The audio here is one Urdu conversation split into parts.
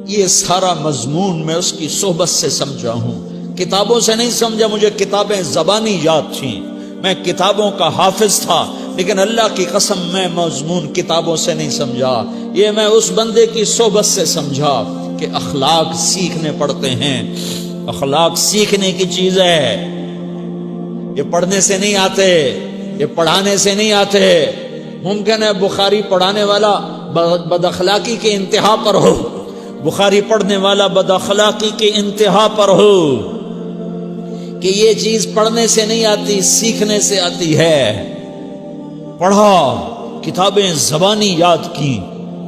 یہ سارا مضمون میں اس کی صحبت سے سمجھا ہوں، کتابوں سے نہیں سمجھا۔ مجھے کتابیں زبانی یاد تھیں، میں کتابوں کا حافظ تھا، لیکن اللہ کی قسم میں مضمون کتابوں سے نہیں سمجھا، یہ میں اس بندے کی صحبت سے سمجھا کہ اخلاق سیکھنے پڑتے ہیں۔ اخلاق سیکھنے کی چیز ہے، یہ پڑھنے سے نہیں آتے، یہ پڑھانے سے نہیں آتے۔ ممکن ہے بخاری پڑھانے والا بد اخلاقی کے انتہا پر ہو، بخاری پڑھنے والا بد اخلاقی کے انتہا پر ہو، کہ یہ چیز پڑھنے سے نہیں آتی، سیکھنے سے آتی ہے۔ پڑھا، کتابیں زبانی یاد کی،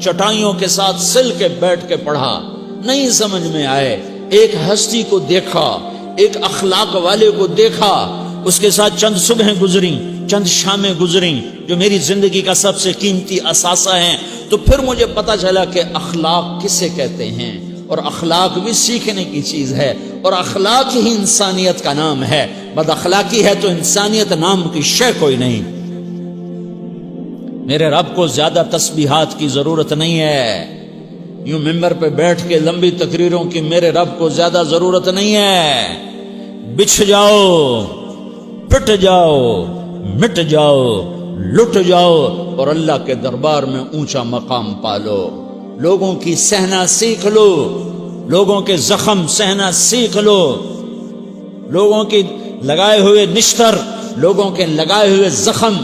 چٹائیوں کے ساتھ سل کے بیٹھ کے پڑھا، نہیں سمجھ میں آئے، ایک ہستی کو دیکھا، ایک اخلاق والے کو دیکھا، اس کے ساتھ چند صبحیں گزریں، چند شامیں گزریں جو میری زندگی کا سب سے قیمتی اثاثہ ہیں، تو پھر مجھے پتا چلا کہ اخلاق کسے کہتے ہیں، اور اخلاق بھی سیکھنے کی چیز ہے، اور اخلاق ہی انسانیت کا نام ہے۔ بد اخلاقی ہے تو انسانیت نام کی شے کوئی نہیں۔ میرے رب کو زیادہ تسبیحات کی ضرورت نہیں ہے، یوں ممبر پہ بیٹھ کے لمبی تقریروں کی میرے رب کو زیادہ ضرورت نہیں ہے۔ بچھ جاؤ، پٹ جاؤ، مٹ جاؤ، لٹ جاؤ، اور اللہ کے دربار میں اونچا مقام پالو۔ لوگوں کی سہنا سیکھ لو، لوگوں کے زخم سہنا سیکھ لو، لوگوں کی لگائے ہوئے نشتر، لوگوں کے لگائے ہوئے زخم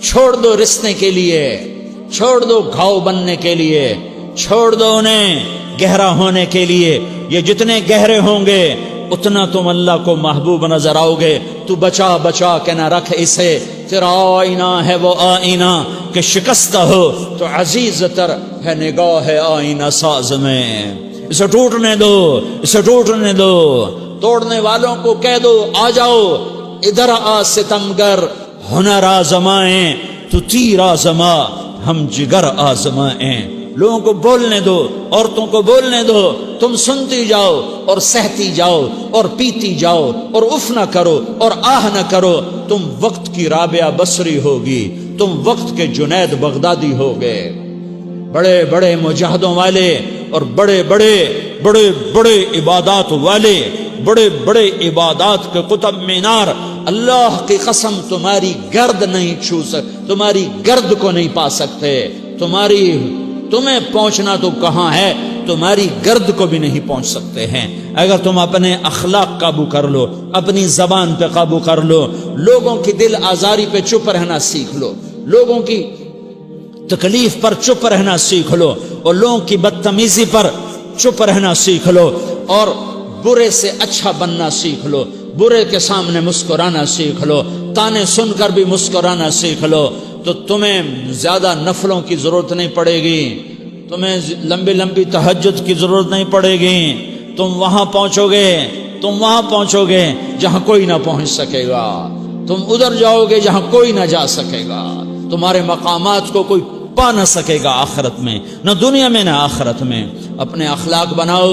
چھوڑ دو رسنے کے لیے، چھوڑ دو گھاؤ بننے کے لیے، چھوڑ دو انہیں گہرا ہونے کے لیے۔ یہ جتنے گہرے ہوں گے اتنا تم اللہ کو محبوب نظر آؤ گے۔ تو بچا بچا کے نہ رکھ اسے، تیرا آئینہ ہے وہ آئینہ کہ شکستہ ہو تو عزیز تر ہے نگاہ آئینہ ساز میں۔ اسے ٹوٹنے دو، اسے ٹوٹنے دو، توڑنے والوں کو کہہ دو آ جاؤ ادھر آ ستمگر، ہنر آزمائیں تو تیر آزما، ہم جگر آزمائیں۔ لوگوں کو بولنے دو، عورتوں کو بولنے دو، تم سنتی جاؤ اور سہتی جاؤ اور پیتی جاؤ اور اف نہ کرو اور آہ نہ کرو۔ تم وقت کی رابعہ بصری ہوگی، تم وقت کے جنید بغدادی ہوگے۔ بڑے بڑے مجاہدوں والے اور بڑے بڑے بڑے بڑے عبادات والے، بڑے بڑے عبادات کے قطب مینار، اللہ کی قسم تمہاری گرد نہیں چھو سکتے، تمہاری گرد کو نہیں پا سکتے۔ تمہیں پہنچنا تو کہاں ہے، تمہاری گرد کو بھی نہیں پہنچ سکتے ہیں۔ اگر تم اپنے اخلاق قابو کر لو، اپنی زبان پہ قابو کر لو، لوگوں کی دل آزاری پہ چپ رہنا سیکھ لو، لوگوں کی تکلیف پر چپ رہنا سیکھ لو، اور لوگوں کی بدتمیزی پر چپ رہنا سیکھ لو، اور برے سے اچھا بننا سیکھ لو، برے کے سامنے مسکرانا سیکھ لو، تانے سن کر بھی مسکرانا سیکھ لو، تو تمہیں زیادہ نفلوں کی ضرورت نہیں پڑے گی، تمہیں لمبی لمبی تہجد کی ضرورت نہیں پڑے گی۔ تم وہاں پہنچو گے جہاں کوئی نہ پہنچ سکے گا، تم ادھر جاؤ گے جہاں کوئی نہ جا سکے گا، تمہارے مقامات کو کوئی پا نہ سکے گا آخرت میں، نہ دنیا میں نہ آخرت میں۔ اپنے اخلاق بناؤ،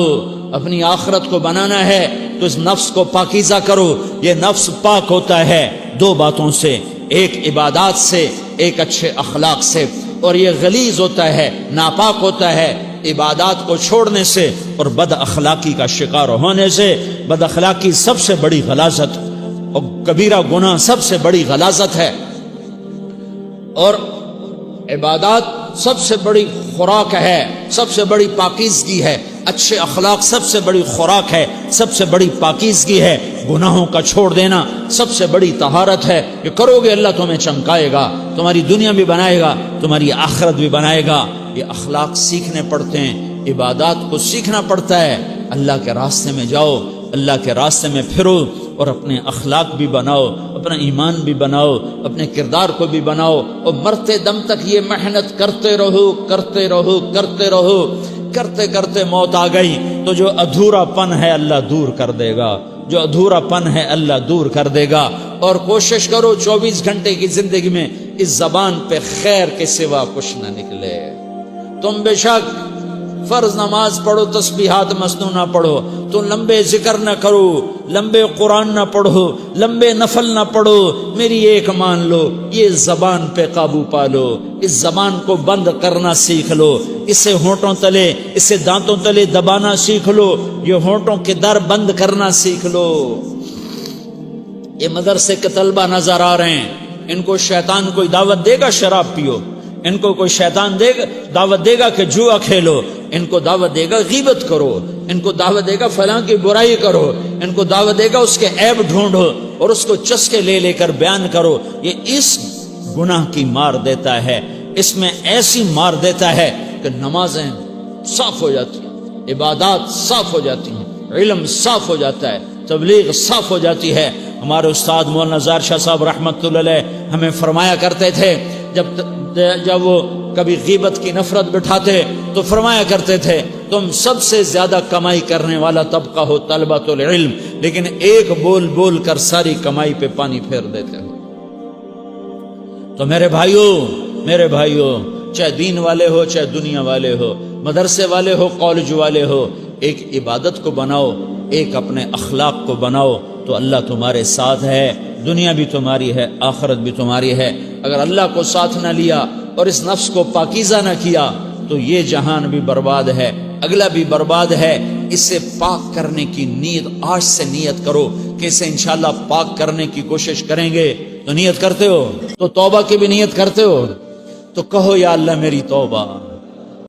اپنی آخرت کو بنانا ہے تو اس نفس کو پاکیزہ کرو۔ یہ نفس پاک ہوتا ہے دو باتوں سے، ایک عبادات سے، ایک اچھے اخلاق سے، اور یہ غلیظ ہوتا ہے، ناپاک ہوتا ہے عبادات کو چھوڑنے سے اور بد اخلاقی کا شکار ہونے سے۔ بد اخلاقی سب سے بڑی غلاظت اور کبیرہ گناہ سب سے بڑی غلاظت ہے، اور عبادات سب سے بڑی خوراک ہے، سب سے بڑی پاکیزگی ہے۔ اچھے اخلاق سب سے بڑی خوراک ہے، سب سے بڑی پاکیزگی ہے۔ گناہوں کا چھوڑ دینا سب سے بڑی طہارت ہے۔ یہ کرو گے اللہ تمہیں چمکائے گا، تمہاری دنیا بھی بنائے گا، تمہاری آخرت بھی بنائے گا۔ یہ اخلاق سیکھنے پڑتے ہیں، عبادات کو سیکھنا پڑتا ہے۔ اللہ کے راستے میں جاؤ، اللہ کے راستے میں پھرو، اور اپنے اخلاق بھی بناؤ، اپنا ایمان بھی بناؤ، اپنے کردار کو بھی بناؤ، اور مرتے دم تک یہ محنت کرتے رہو کرتے رہو کرتے رہو۔ کرتے کرتے موت آ گئی تو جو ادھورا پن ہے اللہ دور کر دے گا، جو ادھورا پن ہے اللہ دور کر دے گا۔ اور کوشش کرو 24 گھنٹے کی زندگی میں اس زبان پہ خیر کے سوا کچھ نہ نکلے۔ تم بے شک فرض نماز پڑھو، تسبیحات مسنونہ پڑھو، تو لمبے ذکر نہ کرو، لمبے قرآن نہ پڑھو، لمبے نفل نہ پڑھو، میری ایک مان لو، یہ زبان پہ قابو پالو، اس زبان کو بند کرنا سیکھ لو، اسے ہونٹوں تلے، اسے دانتوں تلے دبانا سیکھ لو، یہ ہونٹوں کے در بند کرنا سیکھ لو۔ یہ مدرسے کے طلبہ نظر آ رہے ہیں، ان کو شیطان کوئی دعوت دے گا شراب پیو، ان کو کوئی شیطان دعوت دے گا کہ جوا کھیلو، ان کو دعوت دے گا غیبت کرو، ان کو دعوت دے گا فلاں کی برائی کرو، ان کو دعوت دے گا اس کے عیب ڈھونڈو اور اس کو چسکے لے لے کر بیان کرو۔ یہ اس گناہ کی مار دیتا ہے، اس میں ایسی مار دیتا ہے کہ نمازیں صاف ہو جاتی ہیں، عبادات صاف ہو جاتی ہیں، علم صاف ہو جاتا ہے، تبلیغ صاف ہو جاتی ہے۔ ہمارے استاد مولانا زار شاہ صاحب رحمۃ اللہ علیہ ہمیں فرمایا کرتے تھے، جب وہ کبھی غیبت کی نفرت بٹھاتے تو فرمایا کرتے تھے تم سب سے زیادہ کمائی کرنے والا طبقہ ہو طلبۃ العلم، لیکن ایک بول بول کر ساری کمائی پہ پانی پھیر دیتے ہو۔ تو میرے بھائیوں چاہے دین والے ہو چاہے دنیا والے ہو، مدرسے والے ہو کالج والے ہو، ایک عبادت کو بناؤ، ایک اپنے اخلاق کو بناؤ، تو اللہ تمہارے ساتھ ہے، دنیا بھی تمہاری ہے، آخرت بھی تمہاری ہے۔ اگر اللہ کو ساتھ نہ لیا اور اس نفس کو پاکیزہ نہ کیا تو یہ جہان بھی برباد ہے، اگلا بھی برباد ہے۔ اسے پاک کرنے کی نیت آج سے نیت کرو کہ اسے انشاءاللہ پاک کرنے کی کوشش کریں گے۔ تو نیت کرتے ہو تو توبہ کی بھی نیت کرتے ہو، تو کہو یا اللہ میری توبہ،